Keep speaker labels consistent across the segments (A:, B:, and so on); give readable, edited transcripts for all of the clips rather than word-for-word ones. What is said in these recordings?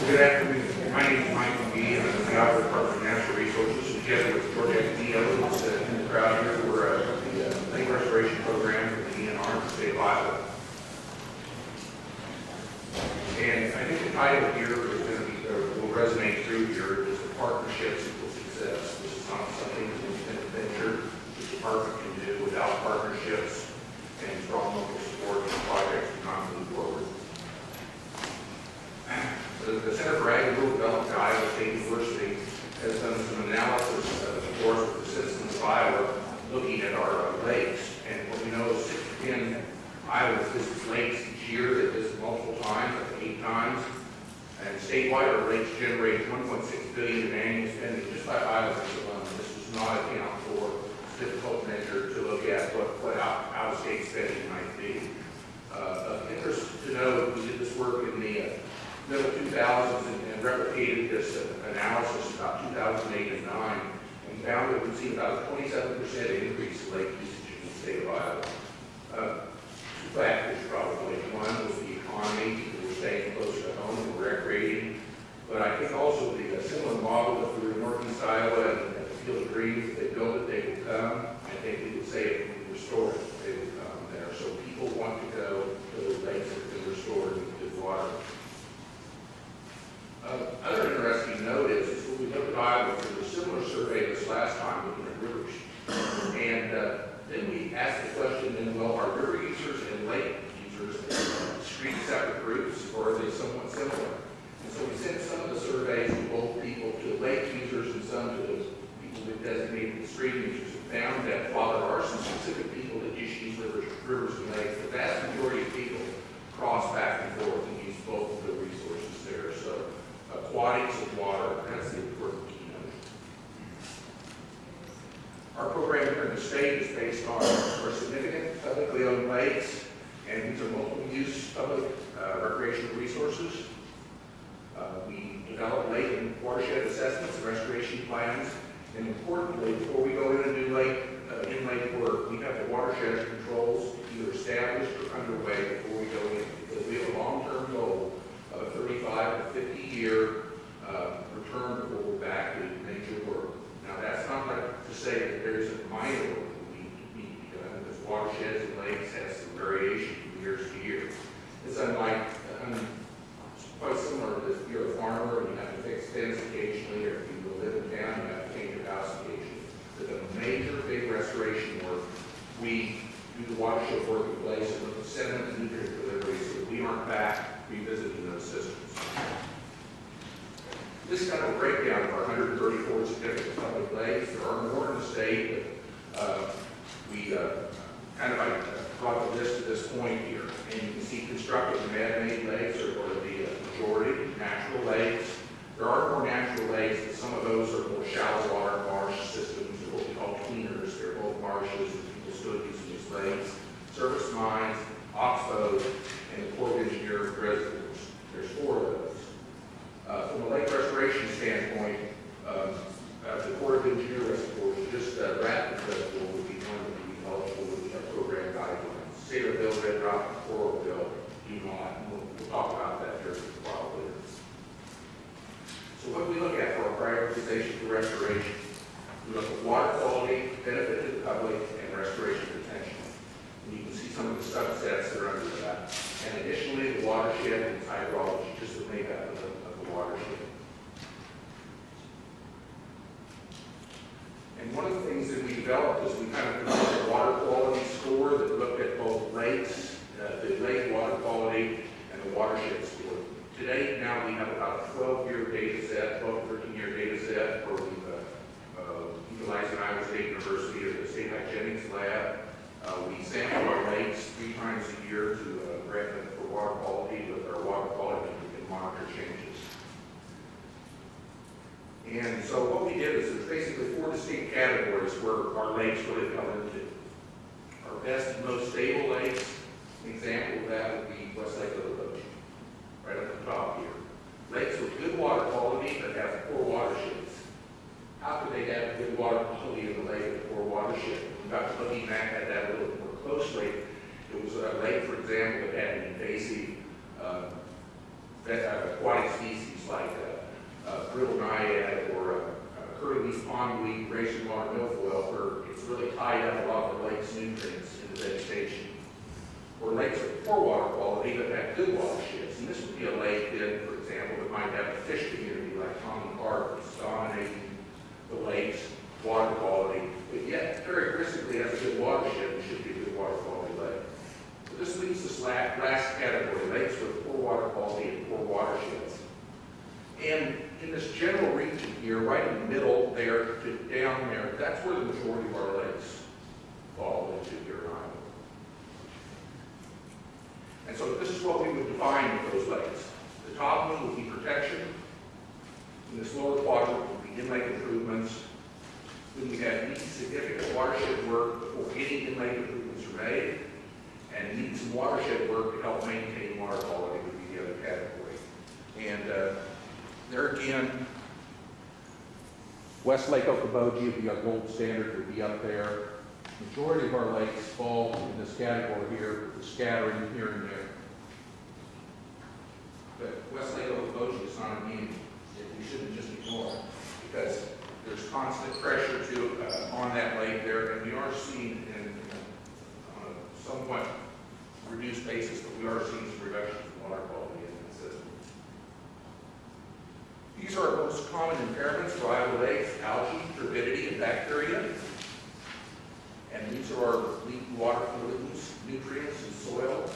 A: Good afternoon. My name is McGhee, and I'm the Iowa Department of Natural Resources. Together with George McGhee in the crowd here, we're the lake restoration program for the DNR in the state of Iowa. And I think the title here is going to be, will resonate through here, is the partnerships equal success. This is not something that we can venture the department can do without partnerships and strong local support. The projects do not move forward. The Center for Ag and Rural Development at Iowa State University has done some analysis, of course, with the citizens of Iowa looking at our lakes. And what we know is 6 to 10 Iowans visit lakes each year. They visit multiple times, up to 8 times. And statewide, our lakes generate $1.6 billion in annual spending just by Iowans alone. This does not account for a difficult measure to look at what out-of-state spending might be. Of interest to know, we did this work in the middle 2000s and replicated this analysis about 2008 and 9, and found that we've seen about a 27% increase in lake usage in the state of Iowa. 2 factors probably. One was the economy. People were staying closer to home and recreating. But I think also the similar model, if we were in northeast Iowa and at the Field of Dreams, if they build it, they will come. I think we would say if we restore it, they would come there. So people want to go to the lakes that have been restored and good water. Other interesting note is when we looked at Iowa, there was a similar survey this last time looking at rivers. And then we asked the question, then, well, are river users and lake users discrete separate groups, or are they somewhat similar? And so we sent some of the surveys to both people, to lake users and some to those people who designated the stream users, and found that while there are some specific people that just use rivers and lakes, the vast majority of people cross back and forth and use both of the resources there. So aquatics and water, that's the important keynote. Our program here in the state is based on our significant publicly owned lakes, and these are multiple use public recreational resources. We develop lake and watershed assessments and restoration plans, and importantly, before we go in and do in-lake work, we have the watershed controls either established or underway before we go in, because we have a long-term goal of a 35 to 50-year return before we're back to major work. Now, that's not to say that there's a minor work that we need to be done, because watersheds and lakes have some variation from years to year. It's quite similar to if you're a farmer and you have to fix fence occasionally, or if you live in town, you have to change your house occasionally. But the major big restoration work, we do the watershed work in place and look at sediment and nutrient delivery so that we aren't back revisiting those systems. This is kind of a breakdown of our 134 significant public lakes. There are more in the state, but we kind of brought the list to this point here. And you can see constructed and man-made lakes are the majority, natural lakes. There are more natural lakes, but some of those are more shallow water marsh systems, or what we call tweeners. They're both marshes, and people still use these lakes. Surface mines, oxbows, and the Corps of Engineers reservoirs. There's 4 of those. From a lake restoration standpoint, the Corps of Engineers reservoirs, just Rapid Reservoir would be one that would be eligible with the program guidelines. Cedarville, Red Rock, and Coralville do not. We'll talk about that here a while later. So what do we look at for our prioritization for restoration? We look at water quality, benefit to the public, and restoration potential. And you can see some of the subsets that are under that. And additionally, the watershed and hydrology, just the makeup of the watershed. And one of the things that we developed is we kind of developed a water quality score that looked at both lakes, the lake water quality, and the watershed score. Today, now we have about a 12-year data set, 12 to 13-year data set, where we've utilized in Iowa State University or the State Hygienics Lab. We sample our lakes 3 times a year to for water quality. With our water quality, we can monitor changes. And so what we did is there's basically 4 distinct categories where our lakes really fell into. Our best and most stable lakes, an example of that would be West Lake Little right at the top here. Lakes with good water quality but have poor watersheds. How could they have good water quality in the lake with poor watershed? We got to looking back at that a little more closely. It was a lake, for example, that had an invasive aquatic species like brittle naiad or curly leaf pondweed, racing water milfoil, where it's really tied up a lot of the lake's nutrients in the vegetation. Or lakes with poor water quality but have good watersheds. And this would be a lake that, for example, that might have a fish community like Common Park that's dominating the lake's water quality, but yet characteristically has a good watershed and should be a good water quality lake. So this leaves this last category, lakes with poor water quality and poor watersheds. And in this general region here, right in the middle there to down there, that's where the majority of our lakes fall into here in Iowa. And so this is what we would define with those lakes. The top one would be protection. In this lower quadrant would be inlet improvements. Then we have need significant watershed work before any inlet improvements are made. And need some watershed work to help maintain water quality would be the other category. And there again, West Lake Okoboji would be our gold standard, would be up there. Majority of our lakes fall in this category here, with the scattering here and there. But West Lake Okoboji is not immune. We shouldn't just ignore it, because there's constant pressure on that lake there, and we are seeing, on a somewhat reduced basis, but we are seeing some reductions in water quality in the system. These are our most common impairments for Iowa lakes: algae, turbidity, and bacteria. And these are our leaky water pollutants, nutrients in soil.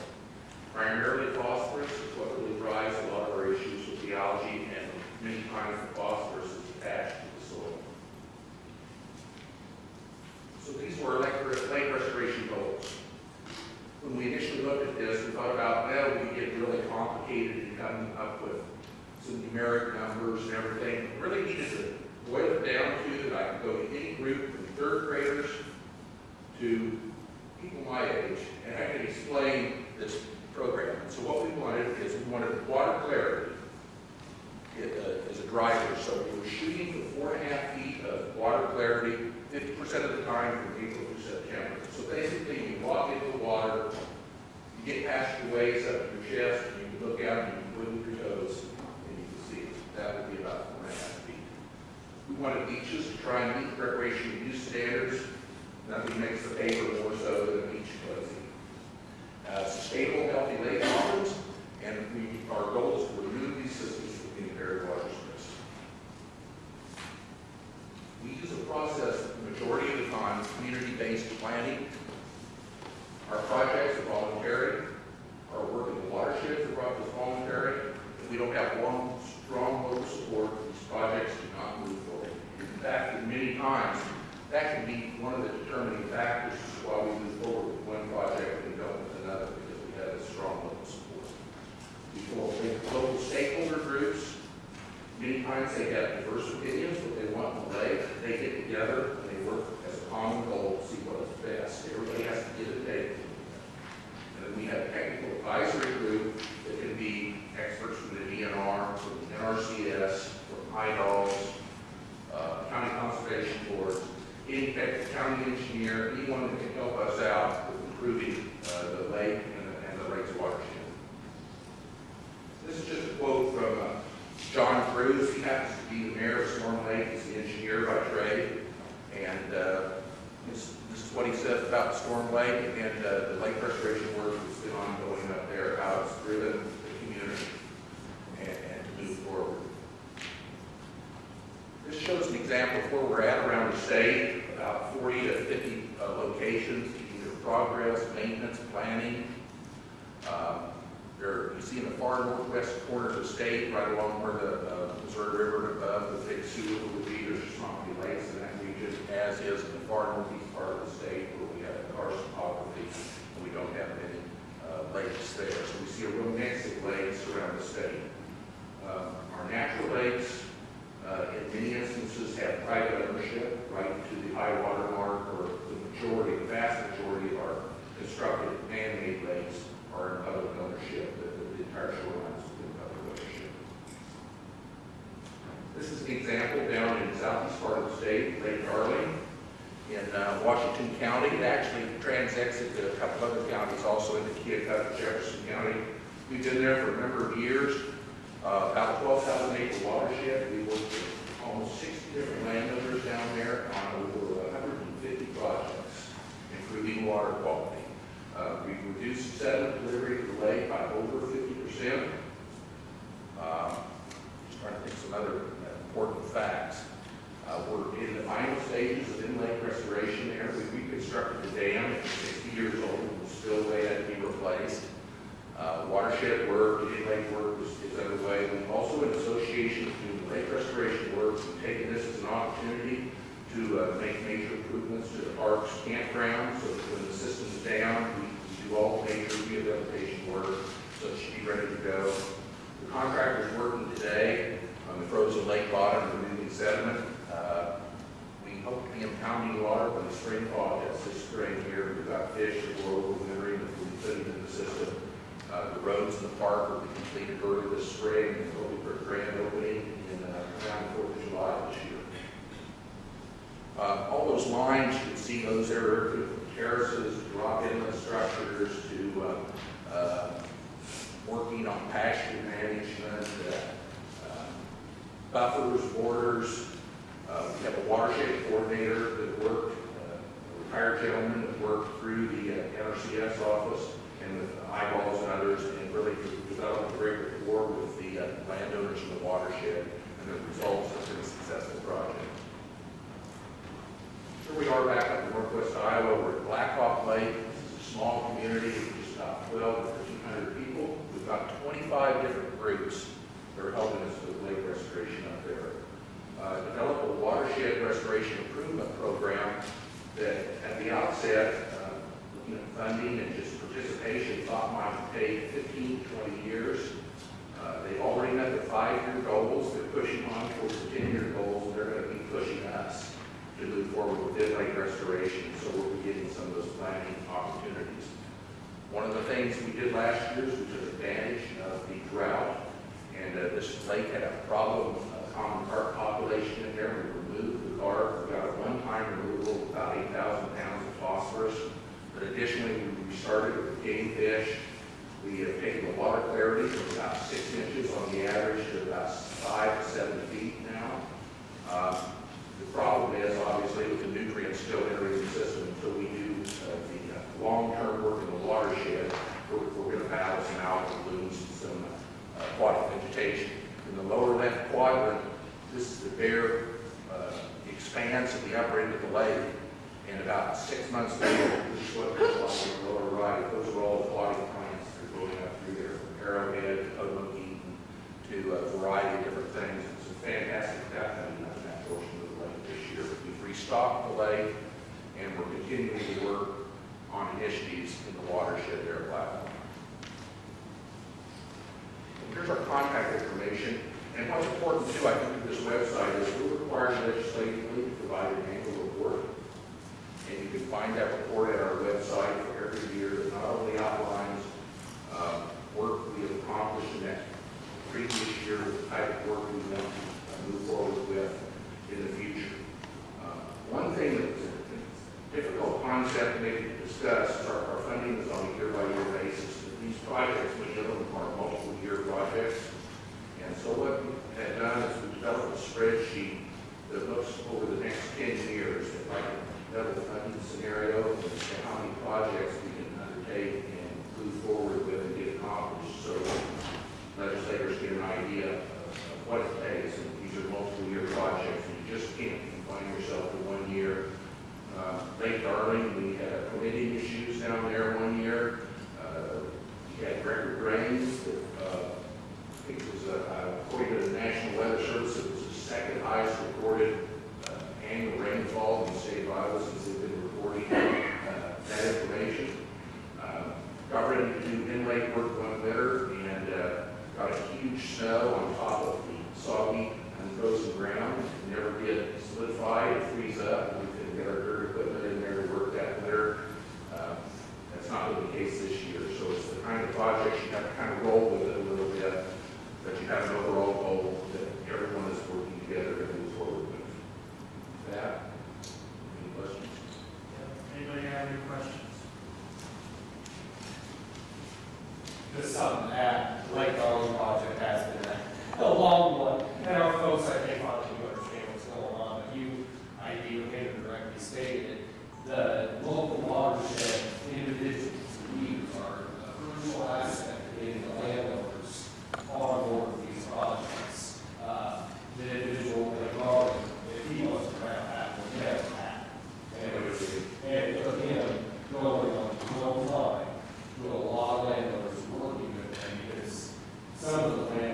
A: Primarily phosphorus is what really drives a lot of our issues with the algae, and many times the phosphorus is attached to the soil. So these were lake restoration goals. When we initially looked at this, we thought about, well, we get really complicated and coming up with some numeric numbers and everything. We really needed to boil it down to that I could go to any group from third graders to people my age, and I can explain this program. And so what we wanted is we wanted water clarity as a driver. So we were shooting for 4.5 feet of water clarity 50% of the time from April through September. So basically, you walk into the water, you get past your waist up to your chest, and you can look out and you can wiggle your toes, and you can see it. That would be about 4.5 feet. We wanted beaches to try and meet recreational use standards. Nothing makes the paper more so than a beach closing. Sustainable, healthy lake offerings, and our goal is to remove these systems from being buried water stress. We use a process the majority of the time, community-based planning. Our projects are voluntary. Our work in the watersheds is voluntary. If we don't have strong local support, these projects do not move forward. In fact, many times, that can be one of the determining factors as to why we move forward with one project and we don't with another, because we have a strong local support. We form local stakeholder groups. Many times they have diverse opinions, what they want in the lake. They get together and they work as a common goal to see what is best. Everybody has to get a table. And then we have a technical advisory group that can be experts from the DNR, from the NRCS, from IDOLS, county conservation boards, any county engineer, anyone that can help us out with improving the lake and the lake's watershed. This is just a quote from John Cruz. He happens to be the mayor of Storm Lake. He's an engineer by trade. And this is what he says about Storm Lake and the lake restoration work that's been ongoing up there, how it's driven the community and to move forward. This shows an example of where we're at around the state, about 40 to 50 locations, either progress, maintenance, planning. You see in the far northwest corner of the state, right along where the Missouri River above the big sewer would be, there's just not many lakes in that region, as is in the far northeast part of the state where we have the karst topography and we don't have many lakes there. So we see a real mix of lakes around the state. Our natural lakes, in many instances, have private ownership right to the high water mark, or the vast majority of our constructed man-made lakes are in public ownership. The entire shoreline is in public ownership. This is an example down in the southeast part of the state, Lake Darling, in Washington County. It actually transects into a couple other counties, also into Keokuk, Jefferson County. We've been there for a number of years. About 12,000 acre watershed. We worked with almost 60 different landowners down there on over 150 projects, improving water quality. We've reduced sediment delivery to the lake by over 50%. Just trying to think some other important facts. We're in the final stages of in-lake restoration there. We reconstructed the dam. It's 60 years old. The spillway had to be replaced. Watershed work, in-lake work is underway. We've also, in association with doing lake restoration work, we've taken this as an opportunity to make major improvements to the park's campground, so that when the system's down, we do all the major rehabilitation work, so it should be ready to go. The contractor's working today on the frozen lake bottom, removing sediment. We hope to be impounding water when the spring thaw hits this spring here. We've got fish that will overwintering that we'll be putting in the system. The roads in the park will be completed early this spring, and we'll be for a grand opening in around the 4th of July this year. All those lines, you can see those are from terraces, drop inlet structures, to working on pasture management, buffers, borders. We have a watershed coordinator that worked, a retired gentleman that worked through the NRCS office and with eyeballs and others, and really developed a great rapport with the landowners in the watershed, and the results have been a successful project. Here we are back up in northwest Iowa. We're at Black Hawk Lake. This is a small community of just about 12 or 1,500 people. We've got 25 different groups that are helping us with lake restoration up there. Develop a watershed restoration improvement program that at the outset, looking at funding and just participation, thought might take 15 to 20 years. They've already met the 5-year goals. They're pushing on towards the 10-year goals, and they're going to be pushing us to move forward with lake restoration. So we'll be getting some of those planning opportunities. One of the things we did last year is we took advantage of the drought, and this lake had a problem, common carp population in there. We removed the carp. We got a one-time removal of about 8,000 pounds of phosphorus. But additionally, we restarted with game fish. We have taken the water clarity from about 6 inches on the average to about 5 to 7 feet now. The problem is, obviously, with the nutrients still entering the system, until we do the long-term work in the watershed, we're going to battle some algal blooms and some aquatic vegetation. In the lower left quadrant, this is the bare expanse of the upper end of the lake. And about 6 months later, this is what it looks like in the lower right. Those are all aquatic plants that are growing up through there, from arrowhead to Pomo Eaton to a variety of different things. It's a fantastic happening in that portion of the lake this year. We've restocked the lake, and we're continuing to work on initiatives in the watershed there at Black Hawk. Here's our contact information. And what's important too, I think, of this website is we're required legislatively to provide an annual report. And you can find that report at our website for every year that not only outlines work we have accomplished in that previous year, the type of work we want to move forward with in the future. One thing that's a difficult concept maybe to discuss is our funding is on a year-by-year basis. These projects, many of them are multiple-year projects. And so what we have done is we've developed a spreadsheet that looks over the next 10 years at like the funding scenario and how many projects we can undertake and move forward with and get accomplished, so legislators get an idea of what it takes. And these are multiple-year projects, and you just can't confine yourself to 1 year. Lake Darling, we had permitting issues down there 1 year. We had record rains that I think it was, according to the National Weather Service, it was the second highest recorded annual rainfall in the state of Iowa since they've been reporting that information. Got ready to do in-lake work one winter, and got a huge snow on top of the soggy and frozen ground. It never did solidify and freeze up. We couldn't get our dirt equipment in there to work that winter. That's not really the case this year. So it's the kind of projects you have to kind of roll with it a little bit, but you have an overall goal that everyone is working together to move forward with. That. Any questions?
B: Anybody have any questions?
C: This is something that Lake Darling project has been some of the plans